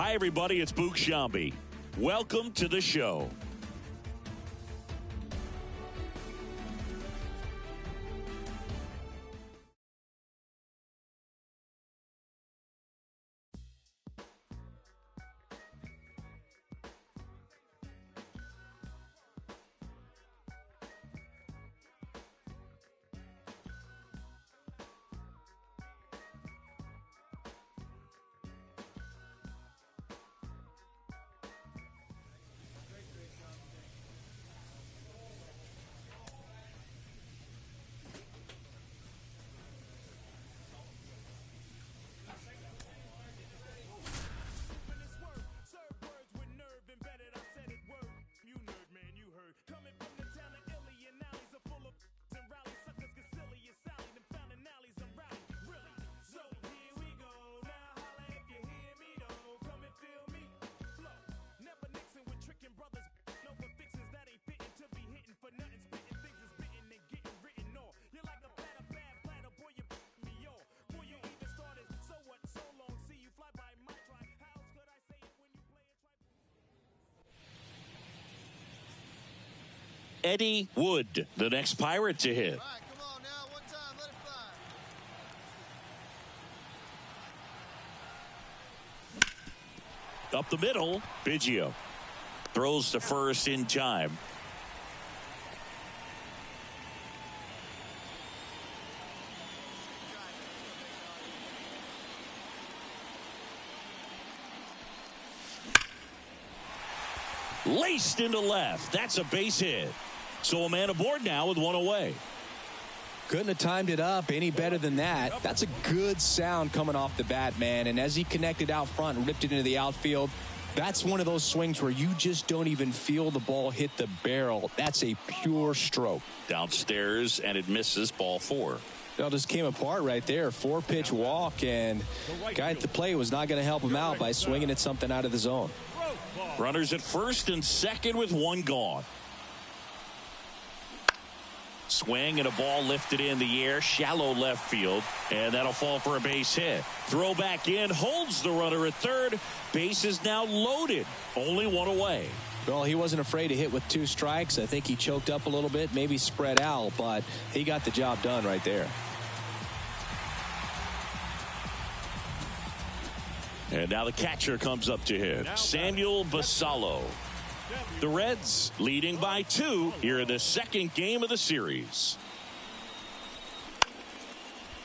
Hi, everybody. It's Boog Shambi. Welcome to the show. Eddie Wood, the next Pirate to hit. All right, come on now, one time, let it fly. Up the middle, Biggio throws to first in time. Laced into left. That's a base hit. So a man aboard now with one away. Couldn't have timed it up any better than that. That's a good sound coming off the bat, man. And as he connected out front and ripped it into the outfield, that's one of those swings where you just don't even feel the ball hit the barrel. That's a pure stroke. Downstairs, and it misses, ball 4. It all just came apart right there. 4-pitch walk, and guy at the plate was not going to help him out by swinging at something out of the zone. Runners at first and second with one gone. Swing and a ball lifted in the air, shallow left field, and that'll fall for a base hit. Throw back in, holds the runner at third. Base is now loaded, only one away. Well, he wasn't afraid to hit with 2 strikes. I think he choked up a little bit, maybe spread out, but he got the job done right there. And now the catcher comes up to hit, Samuel Basallo. The Reds leading by 2 here in the second game of the series.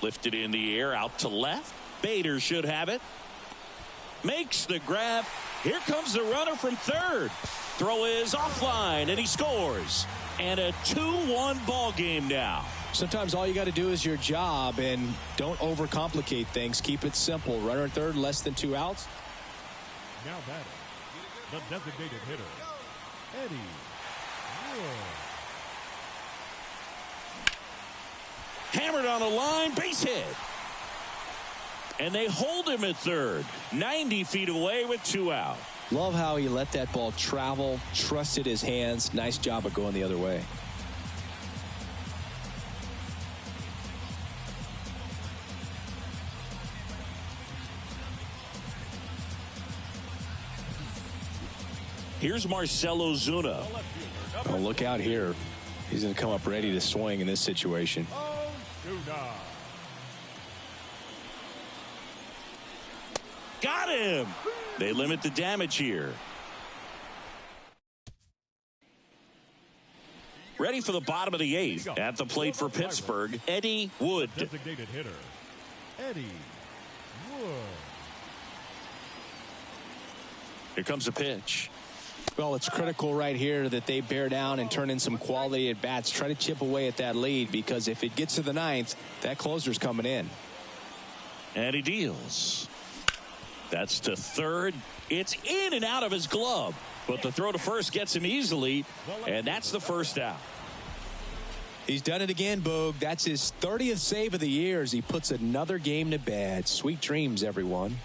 Lifted in the air out to left. Bader should have it. Makes the grab. Here comes the runner from third. Throw is offline and he scores. And a 2-1 ball game now. Sometimes all you got to do is your job and don't overcomplicate things. Keep it simple. Runner at third, less than 2 outs. Now batting, the designated hitter, Eddie Wood. Hammered on the line, base hit. And they hold him at third, 90 feet away with 2 out. Love how he let that ball travel, trusted his hands. Nice job of going the other way. Here's Marcell Ozuna. Oh, look out here. He's going to come up ready to swing in this situation. Got him. They limit the damage here. Ready for the bottom of the 8th. At the plate for Pittsburgh, Eddie Wood. Designated hitter, Eddie Wood. Here comes a pitch. Well, it's critical right here that they bear down and turn in some quality at bats. Try to chip away at that lead, because if it gets to the 9th, that closer's coming in. And he deals. That's to third. It's in and out of his glove. But the throw to first gets him easily, and that's the first out. He's done it again, Boog. That's his 30th save of the year as he puts another game to bed. Sweet dreams, everyone.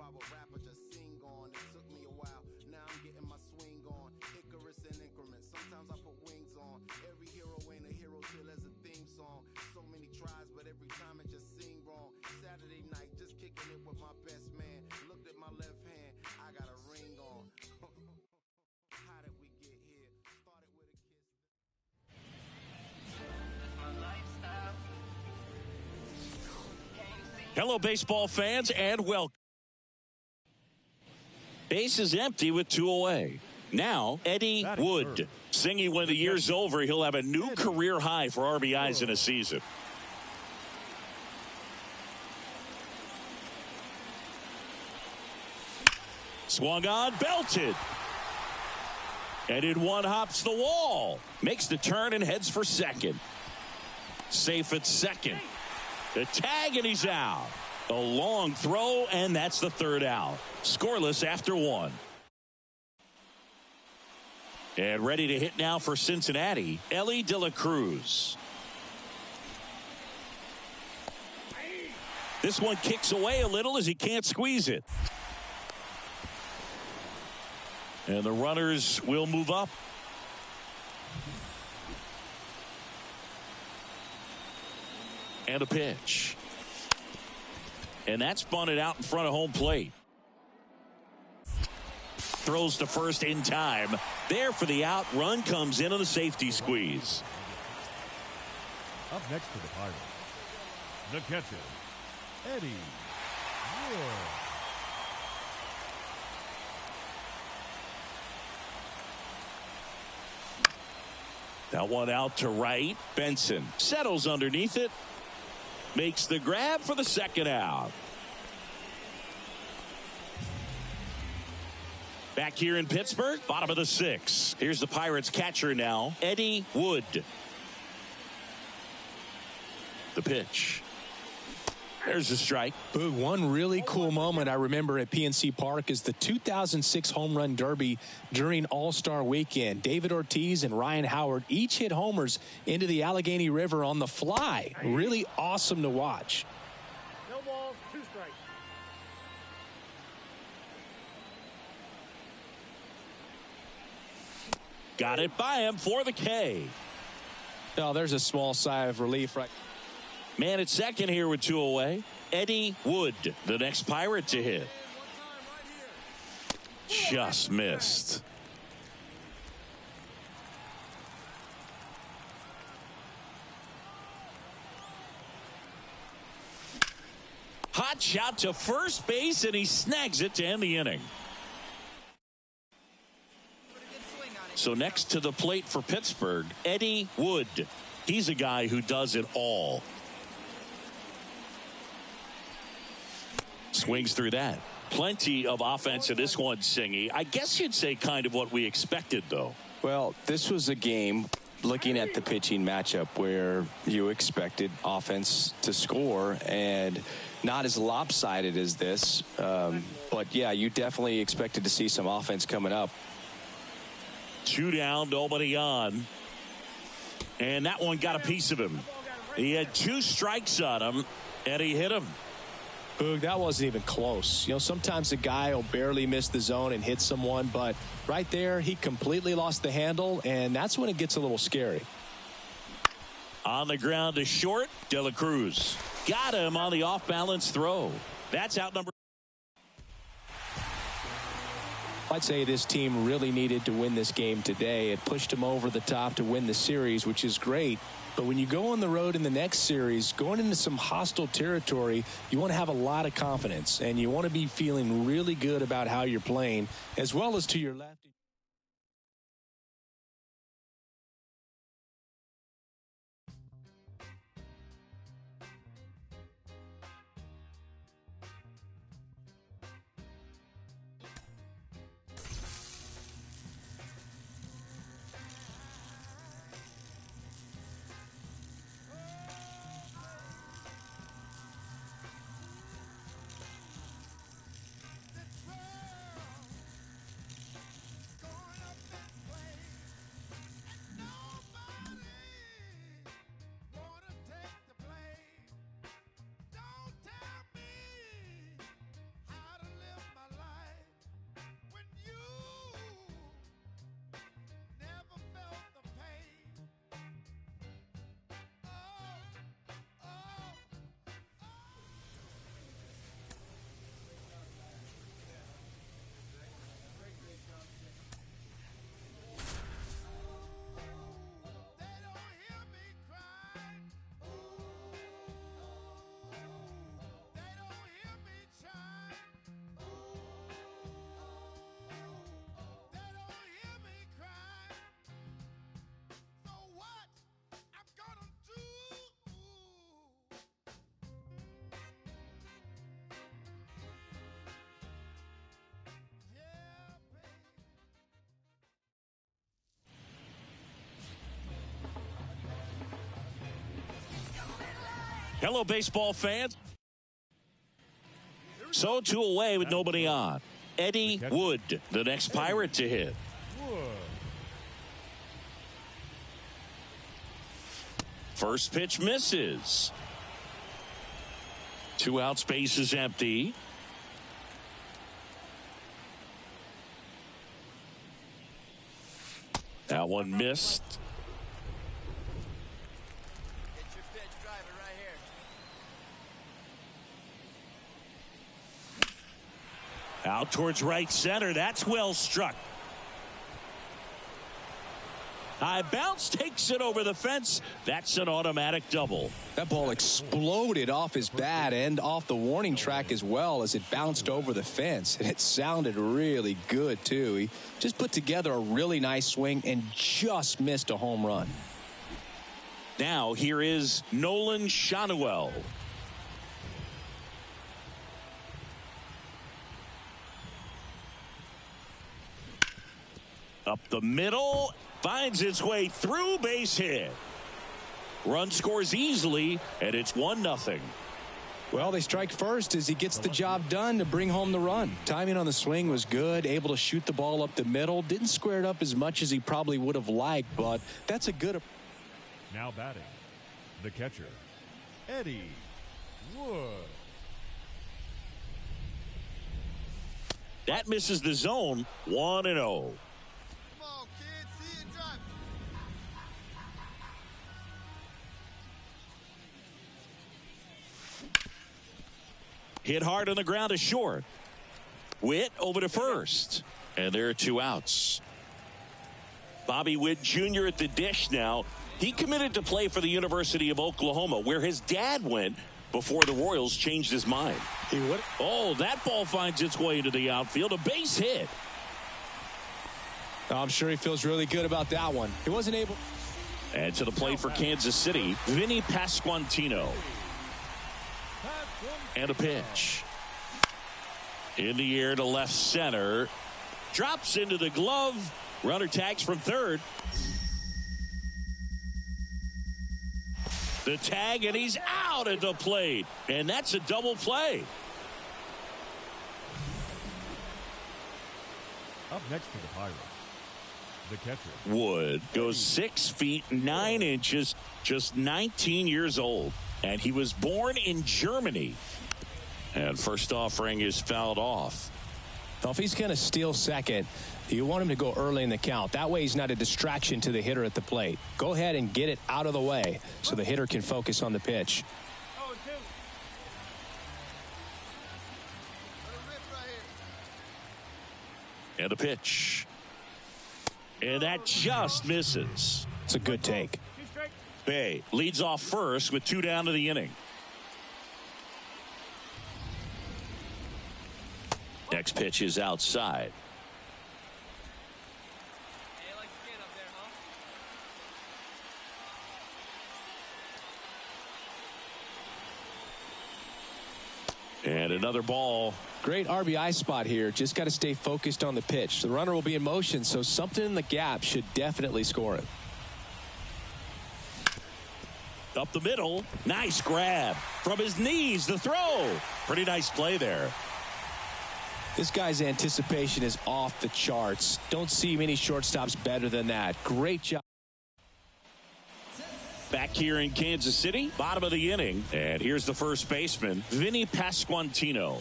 while a rapper just sing on. It took me a while, now I'm getting my swing on. Icarus in increments, sometimes I put wings on. Every hero ain't a hero till there's a theme song. So many tries, but every time it just seemed wrong. Saturday night, just kicking it with my best man. Looked at my left hand, I got a ring on. How did we get here? Started with a kiss. Hello, baseball fans, and welcome. Base is empty with 2 away. Now, Eddie Wood. Singing when the year's over, he'll have a new career high for RBIs in a season. Swung on, belted. And in one hops the wall. Makes the turn and heads for second. Safe at second. The tag, and he's out. A long throw, and that's the third out. Scoreless after 1. And ready to hit now for Cincinnati, Ellie De La Cruz. This one kicks away a little as he can't squeeze it. And the runners will move up. And a pitch. And that's bunted out in front of home plate. Throws to first in time. There for the out. Run comes in on the safety squeeze. Up next to the Pirates, the catcher, Eddie Wood. That one out to right. Benson settles underneath it. Makes the grab for the second out. Back here in Pittsburgh, bottom of the 6th. Here's the Pirates catcher now, Eddie Wood. The pitch. There's a strike. Boog, one really cool moment I remember at PNC Park is the 2006 Home Run Derby during All-Star Weekend. David Ortiz and Ryan Howard each hit homers into the Allegheny River on the fly. Really awesome to watch. No balls, 2 strikes. Got it by him for the K. Oh, there's a small sigh of relief right. Man at second here with 2 away. Eddie Wood, the next Pirate to hit. Just missed. Hot shot to first base, and he snags it to end the inning. So next to the plate for Pittsburgh, Eddie Wood. He's a guy who does it all. Swings through that. Plenty of offense in this one, Singy. I guess you'd say kind of what we expected, though. Well, this was a game, looking at the pitching matchup, where you expected offense to score, and not as lopsided as this. But, yeah, you definitely expected to see some offense coming up. 2 down, nobody on. And that one got a piece of him. He had 2 strikes on him, and he hit him. Boog, that wasn't even close. You know, sometimes a guy will barely miss the zone and hit someone, but right there, he completely lost the handle, and that's when it gets a little scary. On the ground to short, De La Cruz. Got him on the off-balance throw. That's out number. I'd say this team really needed to win this game today. It pushed them over the top to win the series, which is great. But when you go on the road in the next series, going into some hostile territory, you want to have a lot of confidence, and you want to be feeling really good about how you're playing, as well as to your left. Hello, baseball fans. So 2 away with nobody on. Eddie Wood, the next Pirate to hit. First pitch misses. 2 outs, base is empty. That one missed. Get your pitch, drive it right here. Out towards right center. That's well struck. High bounce takes it over the fence. That's an automatic double. That ball exploded off his bat and off the warning track as well as it bounced over the fence. And it sounded really good, too. He just put together a really nice swing and just missed a home run. Now here is Nolan Shanuel. Up the middle. Finds its way through, base hit. Run scores easily, and it's 1-0. Well, they strike first as he gets the job done to bring home the run. Timing on the swing was good, able to shoot the ball up the middle. Didn't square it up as much as he probably would have liked, but that's a good. Now batting, the catcher, Eddie Wood. That misses the zone, 1-0. Hit hard on the ground to short. Witt over to first. And there are 2 outs. Bobby Witt Jr. at the dish now. He committed to play for the University of Oklahoma, where his dad went before the Royals changed his mind. Oh, that ball finds its way into the outfield. A base hit. I'm sure he feels really good about that one. He wasn't able. And to the plate for Kansas City, Vinny Pasquantino. And a pitch. In the air to left center. Drops into the glove. Runner tags from third. The tag, and he's out at the plate. And that's a double play. Up next to the Pirates, the catcher, Wood goes 6 feet 9 inches, just 19 years old. And he was born in Germany. And first offering is fouled off. Well, if he's going to steal second, you want him to go early in the count. That way he's not a distraction to the hitter at the plate. Go ahead and get it out of the way so the hitter can focus on the pitch. And the pitch. And that just misses. It's a good take. Bay leads off first with 2 down to the inning. Next pitch is outside. And another ball. Great RBI spot here. Just got to stay focused on the pitch. The runner will be in motion, so something in the gap should definitely score it. Up the middle. Nice grab. From his knees, the throw. Pretty nice play there. This guy's anticipation is off the charts. Don't see many shortstops better than that. Great job. Back here in Kansas City, bottom of the inning. And here's the first baseman, Vinny Pasquantino.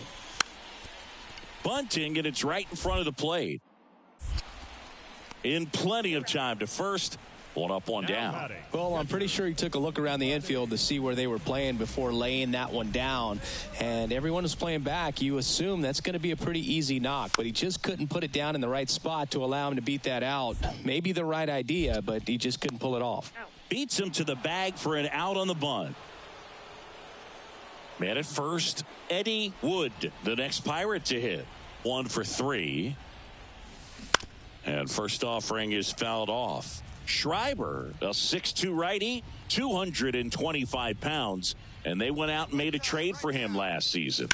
Bunting, and it's right in front of the plate. In plenty of time to first. 1 up, 1 down. Well, I'm pretty sure he took a look around the infield to see where they were playing before laying that one down. And everyone was playing back. You assume that's going to be a pretty easy knock, but he just couldn't put it down in the right spot to allow him to beat that out. Maybe the right idea, but he just couldn't pull it off. Beats him to the bag for an out on the bunt. Man at first, Eddie Wood, the next Pirate to hit. 1 for 3. And first offering is fouled off. Schreiber, a 6'2 righty, 225 pounds, and they went out and made a trade for him last season.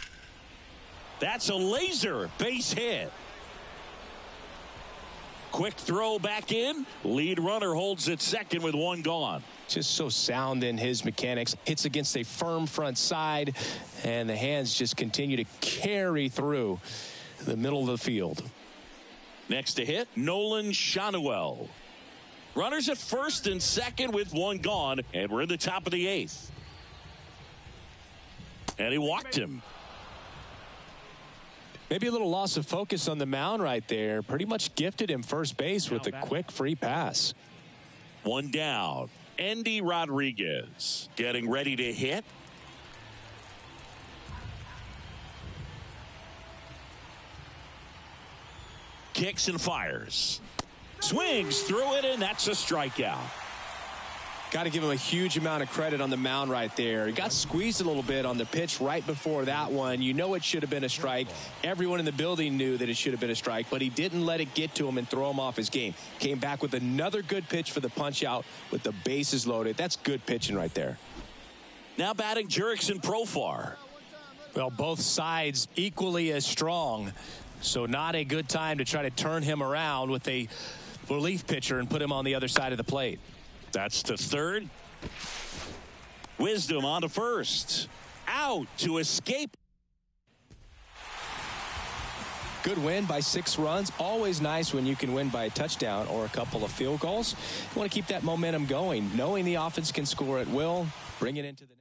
That's a laser base hit. quick throw back in. Lead runner holds at second with one gone. Just so sound in his mechanics. Hits against a firm front side, and the hands just continue to carry through the middle of the field. Next to hit, Nolan Shanuel. Runners at first and second with one gone, and we're in the top of the eighth. And he walked him. Maybe a little loss of focus on the mound right there. Pretty much gifted him first base with a quick free pass. One down. Andy Rodriguez getting ready to hit. Kicks and fires. Swings through it, and that's a strikeout. Got to give him a huge amount of credit on the mound right there. He got squeezed a little bit on the pitch right before that one. You know it should have been a strike. Everyone in the building knew that it should have been a strike, but he didn't let it get to him and throw him off his game. Came back with another good pitch for the punch out with the bases loaded. That's good pitching right there. Now batting Jurickson Profar. Well, both sides equally as strong. So not a good time to try to turn him around with a relief pitcher and put him on the other side of the plate. That's to third. Wisdom on to first. Out to escape. Good win by 6 runs. Always nice when you can win by a touchdown or a couple of field goals. You want to keep that momentum going. Knowing the offense can score at will, bring it into the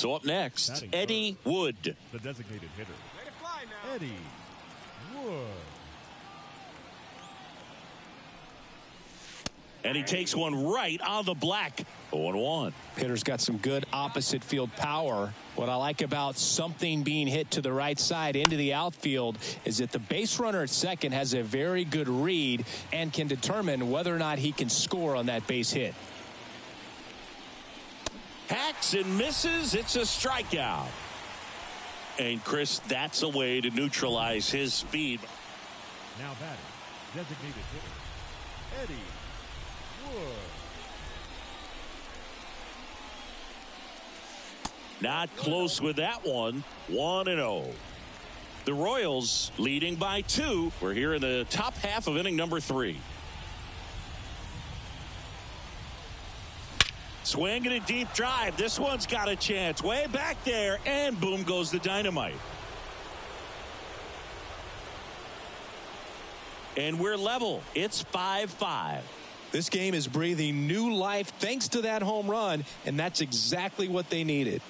So up next, Eddie Wood. The designated hitter, Eddie Wood. And he takes one right on the black. 0-1. Hitter's got some good opposite field power. What I like about something being hit to the right side into the outfield is that the base runner at second has a very good read and can determine whether or not he can score on that base hit. Hacks and misses. It's a strikeout. And Chris, that's a way to neutralize his speed. Now batting, designated hitter, Eddie Wood. Not close with that one. 1-0. The Royals leading by 2. We're here in the top half of inning number 3. Swing and a deep drive. This one's got a chance. Way back there, and boom goes the dynamite. And we're level. It's 5-5. This game is breathing new life thanks to that home run, and that's exactly what they needed.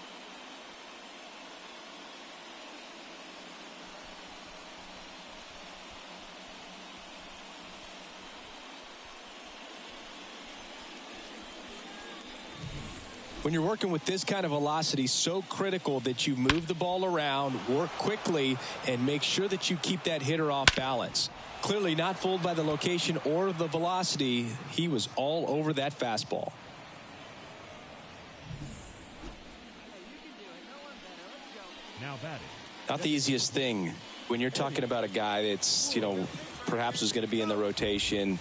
When you're working with this kind of velocity, so critical that you move the ball around, work quickly, and make sure that you keep that hitter off balance. Clearly not fooled by the location or the velocity. He was all over that fastball. Now batting. Not the easiest thing when you're talking about a guy that's, perhaps is going to be in the rotation,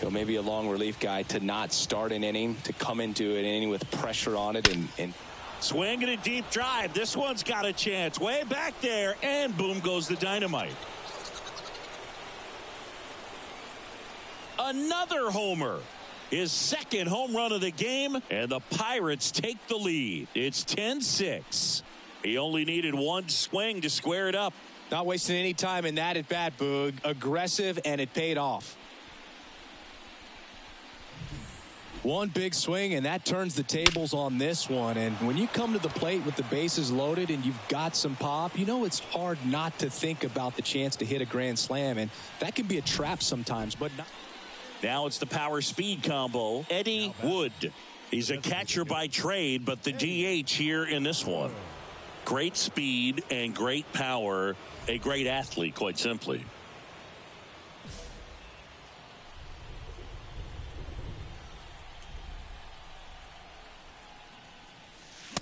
maybe a long relief guy, to not start an inning, to come into an inning with pressure on it and swing and a deep drive. This one's got a chance way back there, and boom goes the dynamite. Another homer. His second home run of the game, and the Pirates take the lead. It's 10-6. He only needed one swing to square it up. Not wasting any time in that at bat, Boog. Aggressive, and it paid off. One big swing, and that turns the tables on this one. And when you come to the plate with the bases loaded and you've got some pop, it's hard not to think about the chance to hit a grand slam. And that can be a trap sometimes, but not. Now it's the power speed combo. Eddie Wood. He's a catcher by trade, but the DH here in this one. Great speed and great power. A great athlete, quite simply.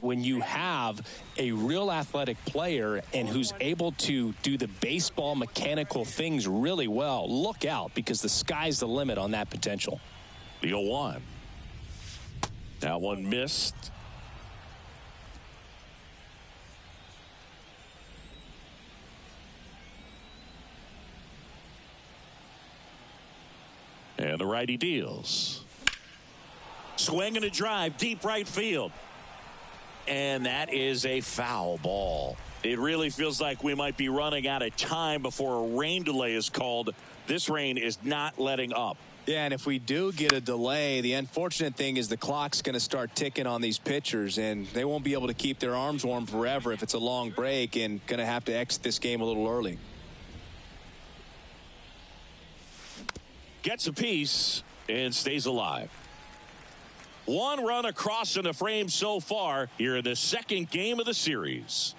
When you have a real athletic player and who's able to do the baseball mechanical things really well, look out, because the sky's the limit on that potential. The 0-1. That one missed. And the righty deals. Swing and a drive, deep right field. And that is a foul ball. It really feels like we might be running out of time before a rain delay is called. This rain is not letting up. Yeah, and if we do get a delay, the unfortunate thing is the clock's going to start ticking on these pitchers, and they won't be able to keep their arms warm forever if it's a long break, and going to have to exit this game a little early. Gets a piece and stays alive. One run across in the frame so far here in the second game of the series.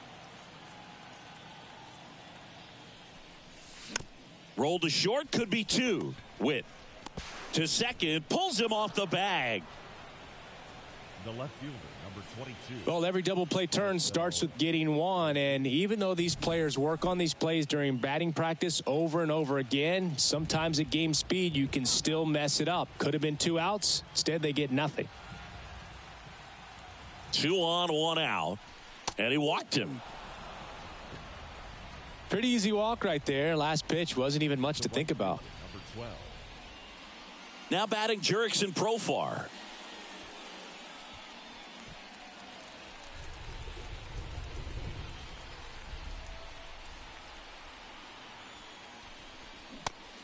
Roll to short, could be two. Witt to second, pulls him off the bag. The left fielder, number 22. Well, every double play turn starts with getting one, and even though these players work on these plays during batting practice over and over again, sometimes at game speed you can still mess it up. Could have been 2 outs. Instead, they get nothing. 2 on, 1 out, and he walked him. Pretty easy walk right there. Last pitch wasn't even much to think about. Number 12. Now batting Jurickson Profar.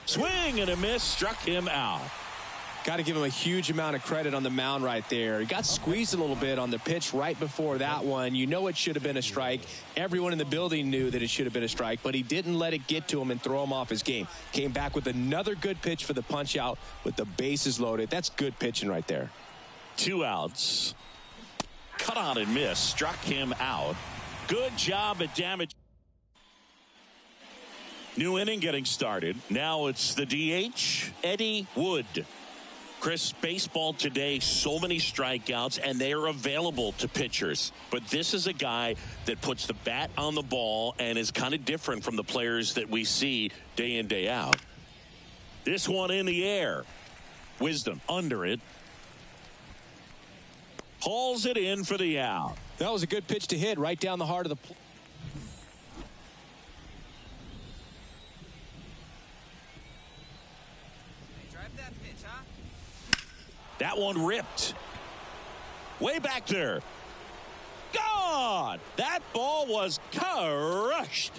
Swing and a miss, struck him out. Got to give him a huge amount of credit on the mound right there. He got squeezed a little bit on the pitch right before that one. You know it should have been a strike. Everyone in the building knew that it should have been a strike, but he didn't let it get to him and throw him off his game. Came back with another good pitch for the punch out with the bases loaded. That's good pitching right there. 2 outs. Cut on and miss, struck him out. Good job at damage. New inning getting started. Now it's the DH, Eddie Wood. Chris, baseball today, so many strikeouts, and they are available to pitchers. But this is a guy that puts the bat on the ball and is kind of different from the players that we see day in, day out. This one in the air. Wisdom under it. Hauls it in for the out. That was a good pitch to hit right down the heart of the plate. That one ripped. Way back there. Gone! That ball was crushed.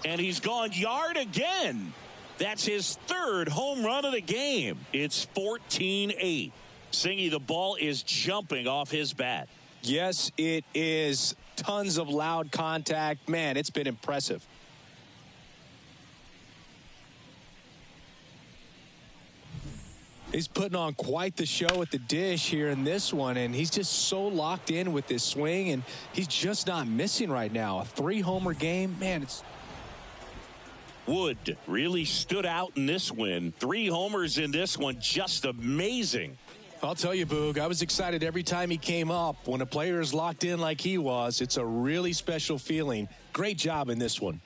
And he's gone yard again. That's his 3rd home run of the game. It's 14-8. Singy, the ball is jumping off his bat. Yes, it is. Tons of loud contact. Man, it's been impressive. He's putting on quite the show at the dish here in this one, and he's just so locked in with this swing, and he's just not missing right now. A 3-homer game, man, it's... Wood really stood out in this win. 3 homers in this one, just amazing. I'll tell you, Boog, I was excited every time he came up. When a player is locked in like he was, it's a really special feeling. Great job in this one.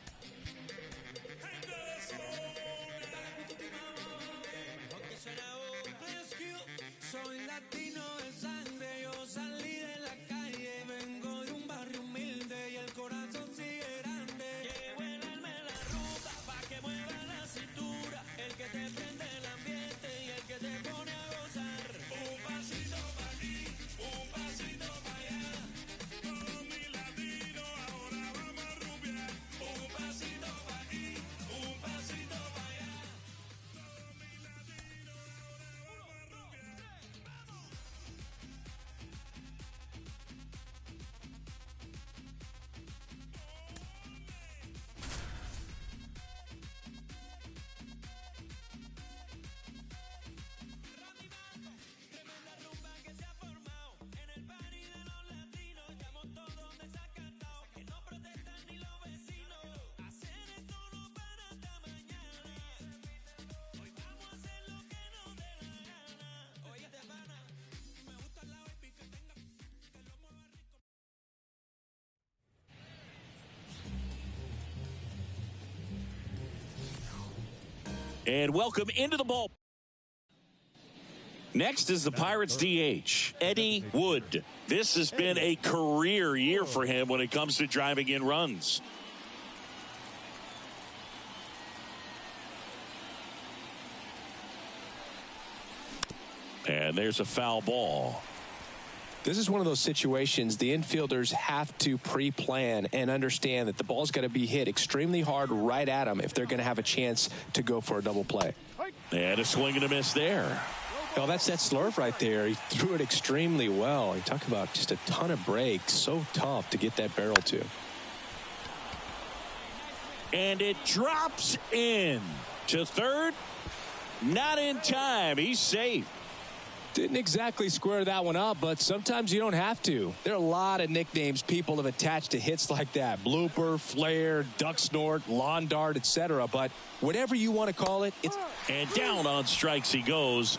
And welcome into the ball. Next is the Pirates DH, Eddie Wood. This has been a career year for him when it comes to driving in runs. And there's a foul ball. This is one of those situations the infielders have to pre-plan and understand that the ball's got to be hit extremely hard right at them if they're going to have a chance to go for a double play. And a swing and a miss there. Oh, that's that slurve right there. He threw it extremely well. You talk about just a ton of breaks. So tough to get that barrel to. And it drops in to third. Not in time. He's safe. Didn't exactly square that one up, but sometimes you don't have to. There are a lot of nicknames people have attached to hits like that. Blooper, flare, duck snort, lawn dart, etc. But whatever you want to call it, it's... And down on strikes he goes.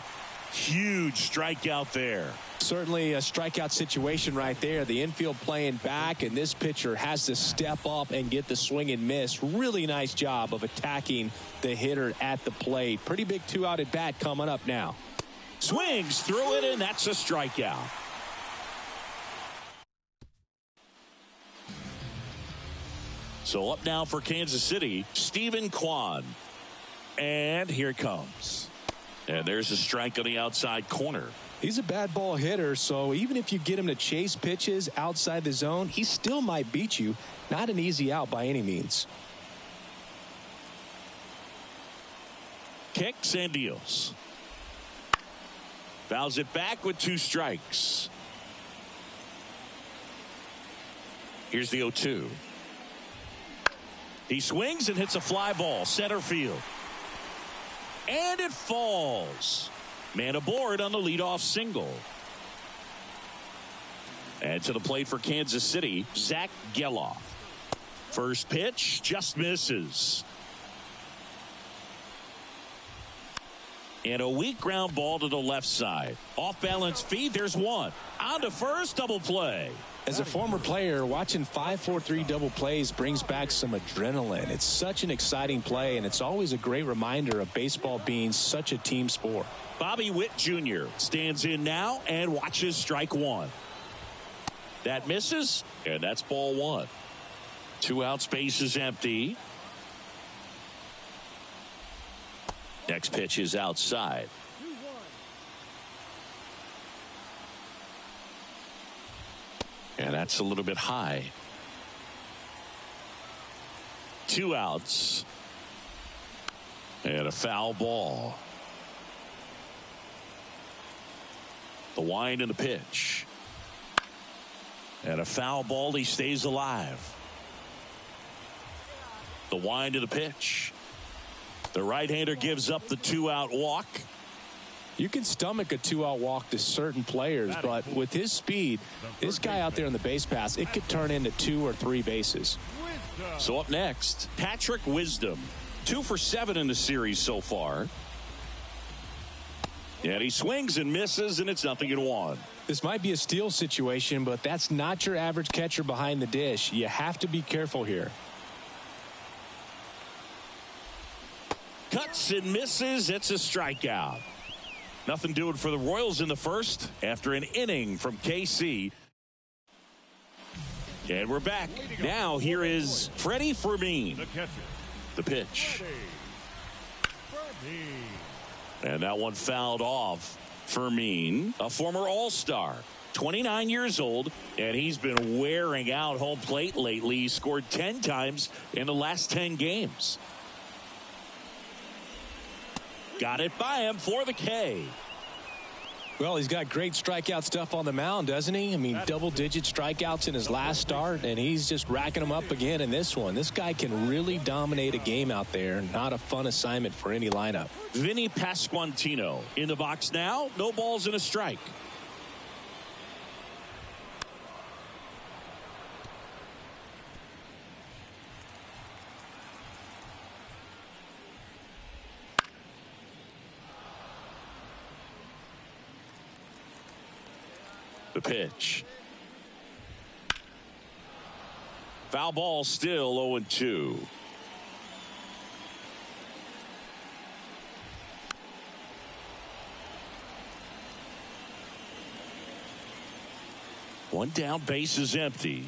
Huge strikeout there. Certainly a strikeout situation right there. The infield playing back, and this pitcher has to step up and get the swing and miss. Really nice job of attacking the hitter at the plate. Pretty big 2-out at bat coming up now. Swings through it, and that's a strikeout. So up now for Kansas City, Stephen Kwan. And here it comes. And there's a strike on the outside corner. He's a bad ball hitter, so even if you get him to chase pitches outside the zone, he still might beat you. Not an easy out by any means. Kicks and deals. Fouls it back with 2 strikes. Here's the 0-2. He swings and hits a fly ball, center field. And it falls. Man aboard on the leadoff single. And to the plate for Kansas City, Zach Geloff. First pitch just misses. And a weak ground ball to the left side. Off balance feed, there's one. On to first, double play. As a former player, watching 5-4-3 double plays brings back some adrenaline. It's such an exciting play, and it's always a great reminder of baseball being such a team sport. Bobby Witt Jr. stands in now and watches strike 1. That misses, and that's ball 1. 2 out, space is empty. Next pitch is outside. And that's a little bit high. 2 outs. And a foul ball. The wind and the pitch. And a foul ball. He stays alive. The wind of the pitch. The right-hander gives up the 2-out walk. You can stomach a 2-out walk to certain players, but with his speed, this guy out there in the base pass, it could turn into 2 or 3 bases. So up next, Patrick Wisdom. 2 for 7 in the series so far. And he swings and misses, and it's 0-1. This might be a steal situation, but that's not your average catcher behind the dish. You have to be careful here. Cuts and misses. It's a strikeout. Nothing doing for the Royals in the first after an inning from KC. And we're back. Now here is Freddie Fermin. The pitch. And that one fouled off. Fermin, a former All-Star, 29 years old, and he's been wearing out home plate lately. He scored 10 times in the last 10 games. Got it by him for the K. Well, he's got great strikeout stuff on the mound, doesn't he? I mean, double-digit strikeouts in his last start, and he's just racking them up again in this one. This guy can really dominate a game out there. Not a fun assignment for any lineup. Vinny Pasquantino in the box now. No balls and a strike. The pitch. Foul ball, still 0-2. One down, base is empty.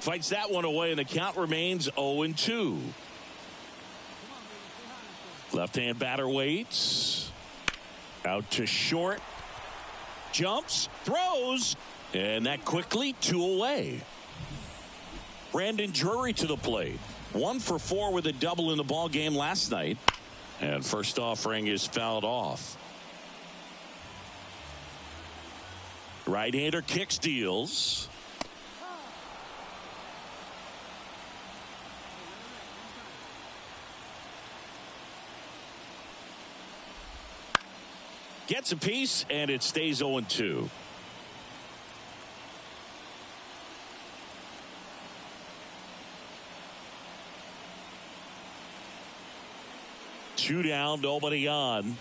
Fights that one away, and the count remains 0-2. Left-hand batter waits. Out to short. Jumps, throws, and that quickly 2 away. Brandon Drury to the plate. 1 for 4 with a double in the ball game last night. And first offering is fouled off. Right-hander kicks, deals. Gets a piece, and it stays 0-2. Two down, nobody on.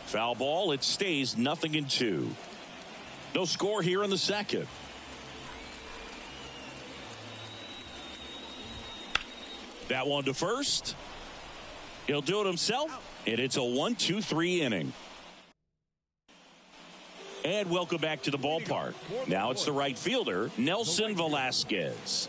Foul ball, it stays 0-2. No score here in the second. That one to first. He'll do it himself, and it's a 1-2-3 inning. And welcome back to the ballpark. Now it's the right fielder, Nelson Velasquez.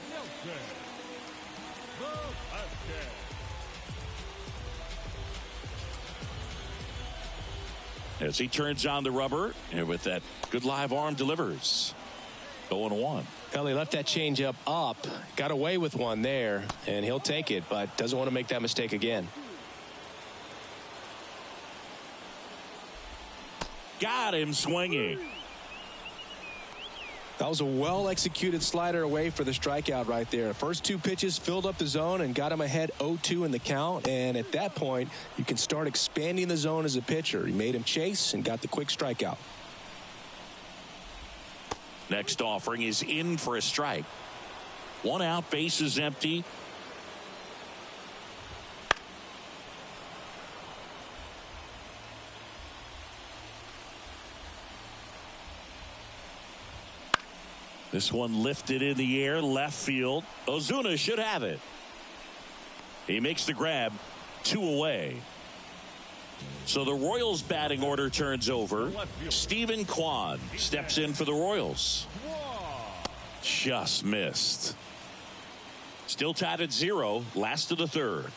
As he turns on the rubber, and with that good live arm, delivers. 0-1. Well, he left that changeup up, got away with one there, and he'll take it, but doesn't want to make that mistake again. Got him swinging. That was a well-executed slider away for the strikeout right there. First 2 pitches filled up the zone and got him ahead 0-2 in the count. And at that point, you can start expanding the zone as a pitcher. He made him chase and got the quick strikeout. Next offering is in for a strike. 1 out, base is empty. This one lifted in the air, left field. Ozuna should have it. He makes the grab, 2 away. So the Royals batting order turns over. Stephen Kwan steps in for the Royals. Just missed. Still tied at 0, last of the third.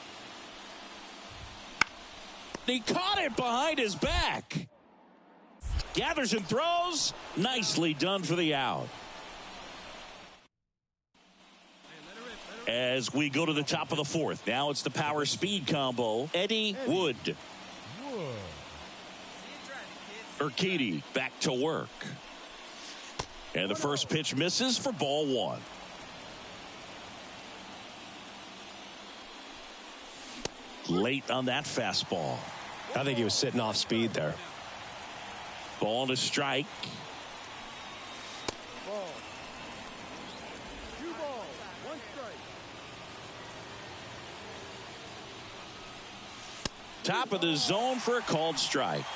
He caught it behind his back. Gathers and throws. Nicely done for the out. As we go to the top of the 4th. Now it's the power speed combo. Eddie Wood. Urquidy back to work. And the first pitch misses for ball 1. Late on that fastball. I think he was sitting off speed there. Ball to strike. Ball. 2 balls, 1 strike. Top of the zone for a called strike.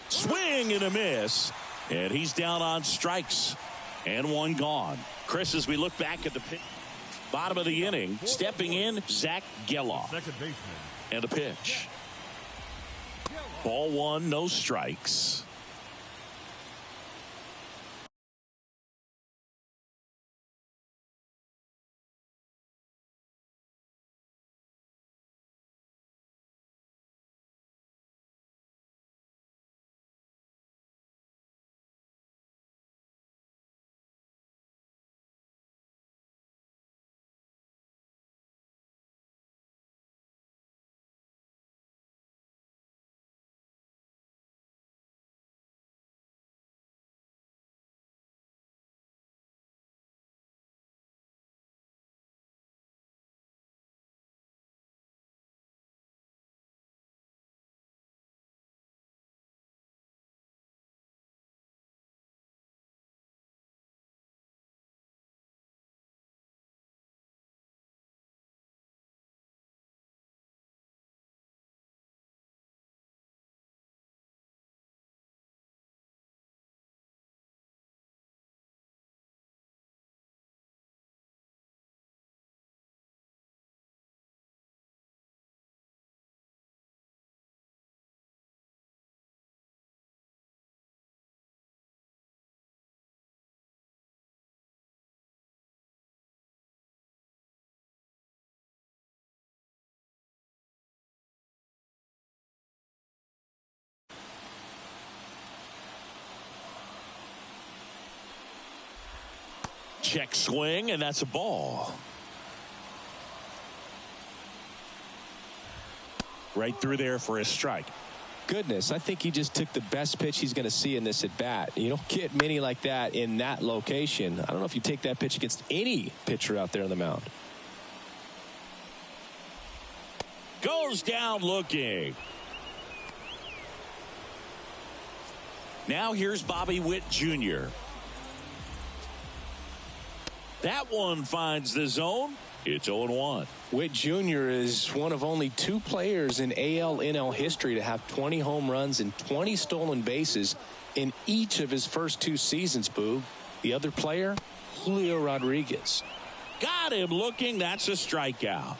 Swing and a miss. And he's down on strikes. And 1 gone. Chris, as we look back at the bottom of the inning, stepping in, Zach Geloff. Second baseman. And a pitch. Ball 1, no strikes. Check swing, and that's a ball. Right through there for a strike. Goodness, I think he just took the best pitch he's going to see in this at bat. You don't get many like that in that location. I don't know if you take that pitch against any pitcher out there on the mound. Goes down looking. Now here's Bobby Witt Jr. That one finds the zone. It's 0-1. Witt Jr. is one of only 2 players in AL-NL history to have 20 home runs and 20 stolen bases in each of his first 2 seasons, Boog. The other player, Julio Rodriguez. Got him looking. That's a strikeout.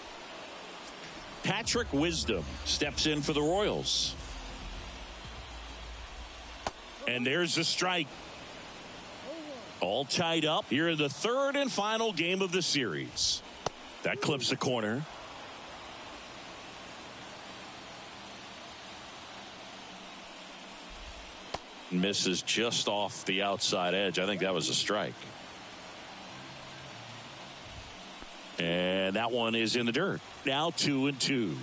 Patrick Wisdom steps in for the Royals. And there's a strike. All tied up here in the 3rd and final game of the series. That clips the corner. Misses just off the outside edge. I think that was a strike. And that one is in the dirt. Now 2-2.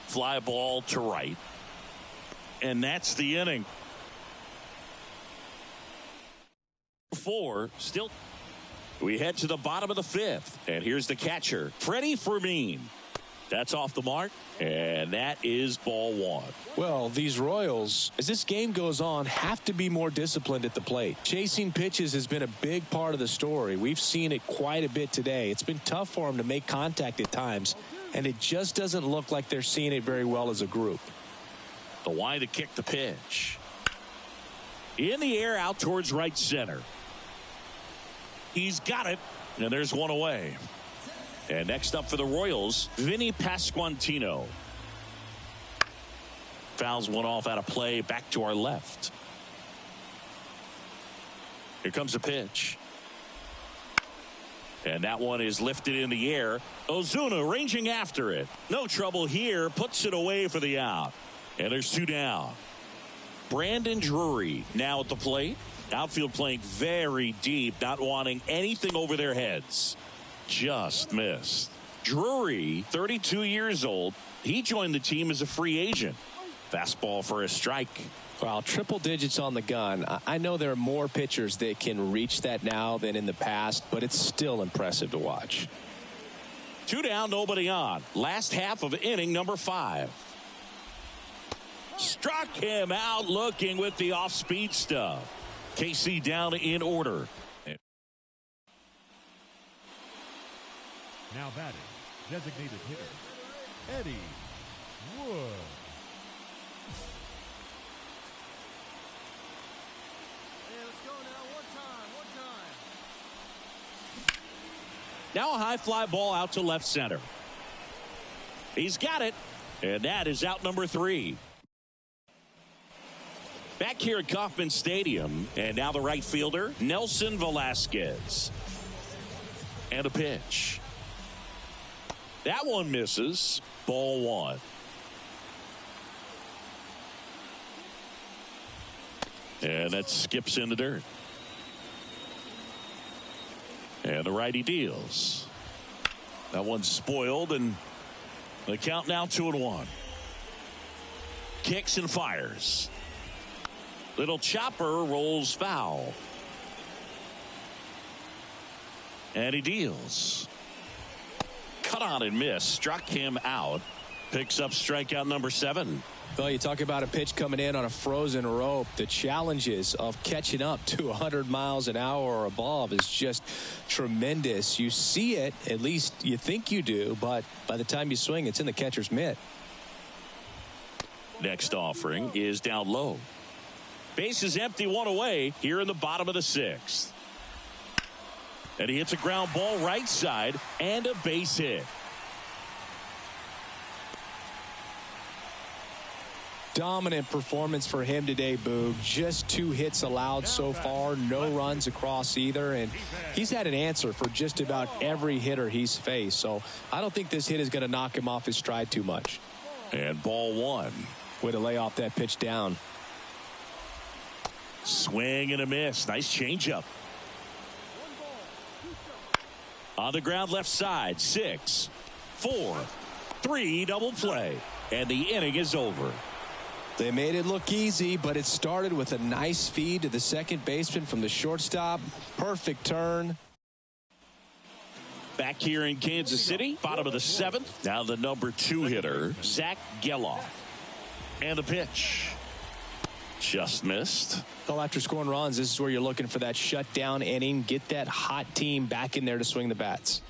Fly ball to right. And that's the inning. 4 still. We head to the bottom of the 5th, and here's the catcher, Freddie Fermin. That's off the mark, and that is ball 1. Well, these Royals, as this game goes on, have to be more disciplined at the plate. Chasing pitches has been a big part of the story. We've seen it quite a bit today. It's been tough for them to make contact at times, and it just doesn't look like they're seeing it very well as a group. The wide to kick the pitch. In the air out towards right center. He's got it, and there's one away. And next up for the Royals, Vinny Pasquantino. Fouls one off out of play, back to our left. Here comes the pitch. And that one is lifted in the air. Ozuna ranging after it. No trouble here, puts it away for the out. And there's 2 down. Brandon Drury now at the plate. Outfield playing very deep, not wanting anything over their heads. Just missed. Drury, 32 years old. He joined the team as a free agent. Fastball for a strike. Well, triple digits on the gun. I know there are more pitchers that can reach that now than in the past, but it's still impressive to watch. 2 down, nobody on. Last half of inning number 5. Struck him out looking with the off-speed stuff. KC down in order. Now batting, designated hitter, Eddie Wood. Hey, let's go now. One time. Now a high fly ball out to left center. He's got it, and that is out number 3. Back here at Kauffman Stadium, and now the right fielder, Nelson Velasquez. And a pitch. That one misses. Ball 1. And that skips in the dirt. And the righty deals. That one's spoiled, and the count now 2-1. Kicks and fires. Little chopper rolls foul. And he deals. Cut on and miss. Struck him out. Picks up strikeout number 7. Well, you talk about a pitch coming in on a frozen rope. The challenges of catching up to 100 miles an hour or above is just tremendous. You see it, at least you think you do, but by the time you swing, it's in the catcher's mitt. Next offering is down low. Base is empty, 1 away here in the bottom of the 6th. And he hits a ground ball right side and a base hit. Dominant performance for him today, Boog. Just 2 hits allowed so far, no runs across either, and he's had an answer for just about every hitter he's faced. So I don't think this hit is going to knock him off his stride too much. And ball 1. Way to lay off that pitch down. Swing and a miss. Nice changeup. On the ground left side, 6, 4, 3, double play. And the inning is over. They made it look easy, but it started with a nice feed to the second baseman from the shortstop. Perfect turn. Back here in Kansas City, bottom of the 7th. Now the number 2 hitter, Zach Geloff. And a pitch. Just missed. Well, after scoring runs, this is where you're looking for that shutdown inning. Get that hot team back in there to swing the bats.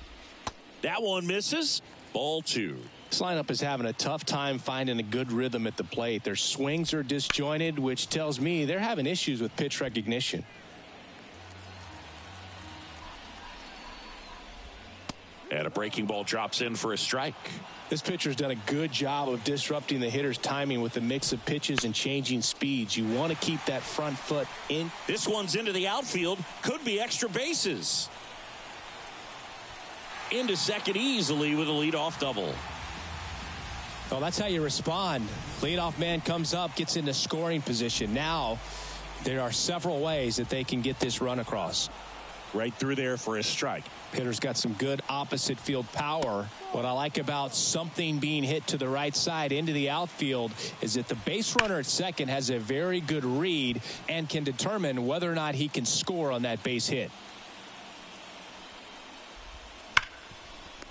That one misses. Ball 2. This lineup is having a tough time finding a good rhythm at the plate. Their swings are disjointed, which tells me they're having issues with pitch recognition. And a breaking ball drops in for a strike. This pitcher's done a good job of disrupting the hitter's timing with a mix of pitches and changing speeds. You want to keep that front foot in. This one's into the outfield. Could be extra bases. Into second easily with a leadoff double. Well, that's how you respond. Leadoff man comes up, gets into scoring position. Now, there are several ways that they can get this run across. Right through there for a strike. Hitter's got some good opposite field power. What I like about something being hit to the right side into the outfield is that the base runner at second has a very good read and can determine whether or not he can score on that base hit.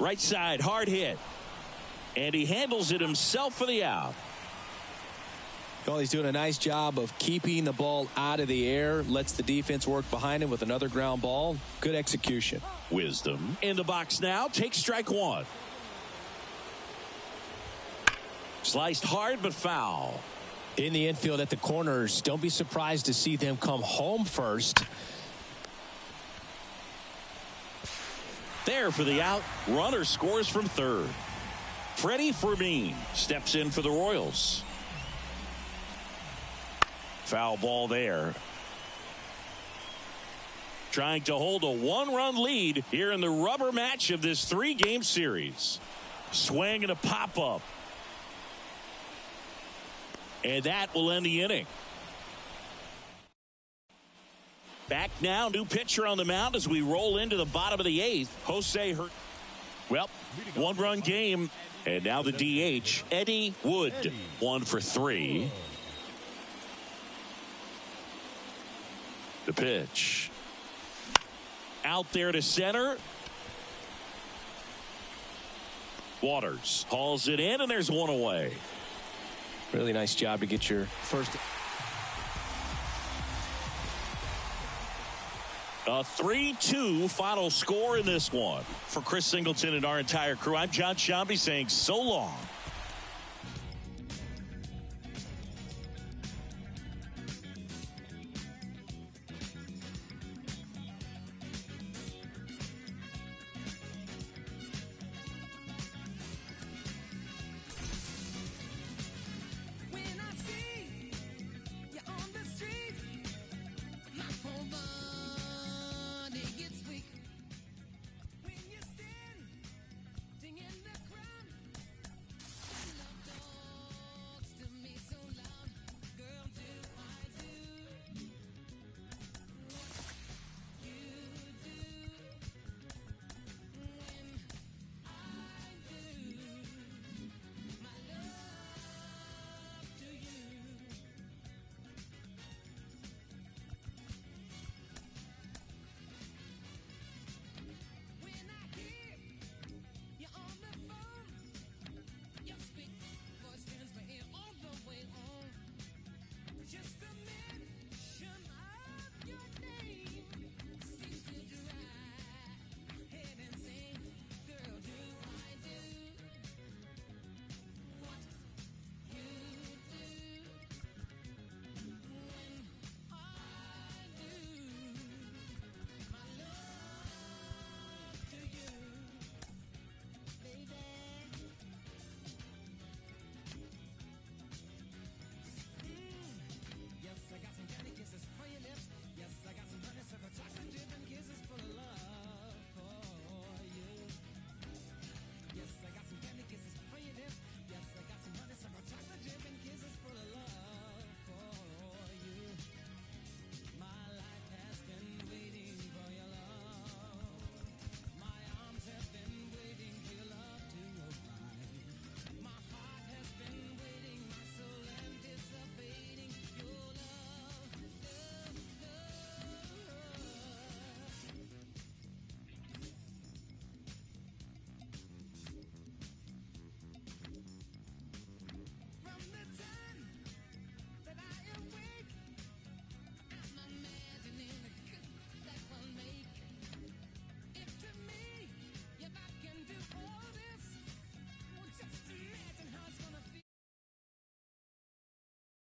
Right side, hard hit. And he handles it himself for the out. Well, he's doing a nice job of keeping the ball out of the air. Lets the defense work behind him with another ground ball. Good execution. Wisdom in the box now. Takes strike 1. Sliced hard but foul. In the infield at the corners. Don't be surprised to see them come home first. There for the out. Runner scores from third. Freddie Fermin steps in for the Royals. Foul ball there. Trying to hold a 1-run lead here in the rubber match of this 3-game series. Swing and a pop-up. And that will end the inning. Back now, new pitcher on the mound as we roll into the bottom of the 8th. Jose Hurt. Well, 1-run game And now the DH, Eddie Wood, 1 for 3. The pitch. Out there to center. Waters hauls it in, and there's one away. Really nice job to get your first. A 3-2 final score in this one. For Chris Singleton and our entire crew, I'm John Shambi saying so long.